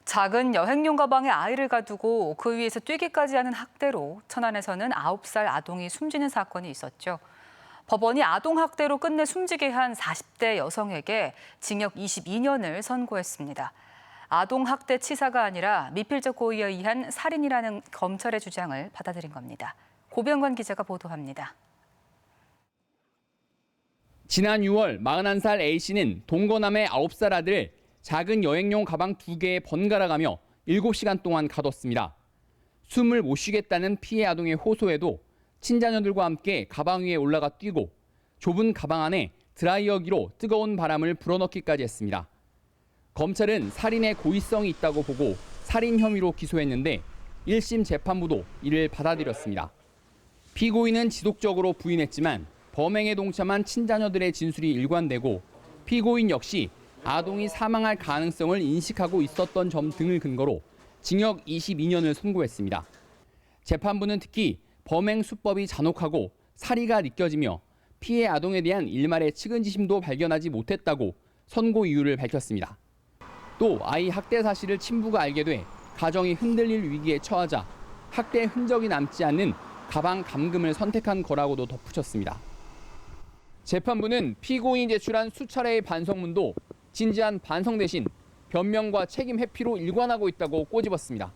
작은 여행용 가방에 아이를 가두고 그 위에서 뛰기까지 하는 학대로 천안에서는 9살 아동이 숨지는 사건이 있었죠. 법원이 아동 학대로 끝내 숨지게 한 40대 여성에게 징역 22년을 선고했습니다. 아동 학대 치사가 아니라 미필적 고의에 의한 살인이라는 검찰의 주장을 받아들인 겁니다. 고병관 기자가 보도합니다. 지난 6월 41살 A씨는 동거남의 9살 아들을 작은 여행용 가방 2개에 번갈아 가며 7시간 동안 가뒀습니다. 숨을 못 쉬겠다는 피해 아동의 호소에도 친자녀들과 함께 가방 위에 올라가 뛰고 좁은 가방 안에 드라이어기로 뜨거운 바람을 불어넣기까지 했습니다. 검찰은 살인의 고의성이 있다고 보고 살인 혐의로 기소했는데 1심 재판부도 이를 받아들였습니다. 피고인은 지속적으로 부인했지만 범행에 동참한 친자녀들의 진술이 일관되고 피고인 역시 아동이 사망할 가능성을 인식하고 있었던 점 등을 근거로 징역 22년을 선고했습니다. 재판부는 특히 범행 수법이 잔혹하고 사리가 느껴지며 피해 아동에 대한 일말의 측은지심도 발견하지 못했다고 선고 이유를 밝혔습니다. 또 아이 학대 사실을 친부가 알게 돼 가정이 흔들릴 위기에 처하자 학대의 흔적이 남지 않는 가방 감금을 선택한 거라고도 덧붙였습니다. 재판부는 피고인이 제출한 수차례의 반성문도 진지한 반성 대신 변명과 책임 회피로 일관하고 있다고 꼬집었습니다.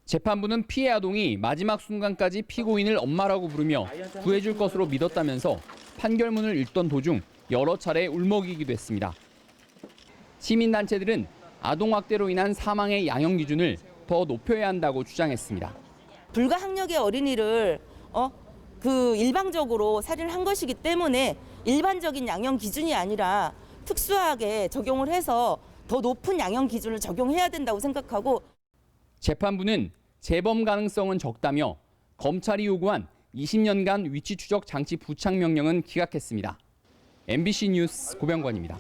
재판부는 피해 아동이 마지막 순간까지 피고인을 엄마라고 부르며 구해줄 것으로 믿었다면서 판결문을 읽던 도중 여러 차례 울먹이기도 했습니다. 시민단체들은 아동학대로 인한 사망의 양형 기준을 더 높여야 한다고 주장했습니다. 불가학력의 어린이를 일방적으로 살인을 한 것이기 때문에 일반적인 양형 기준이 아니라 특수하게 적용을 해서 더 높은 양형 기준을 적용해야 된다고 생각하고 재판부는 재범 가능성은 적다며 검찰이 요구한 20년간 위치 추적 장치 부착 명령은 기각했습니다. MBC 뉴스 고병관입니다.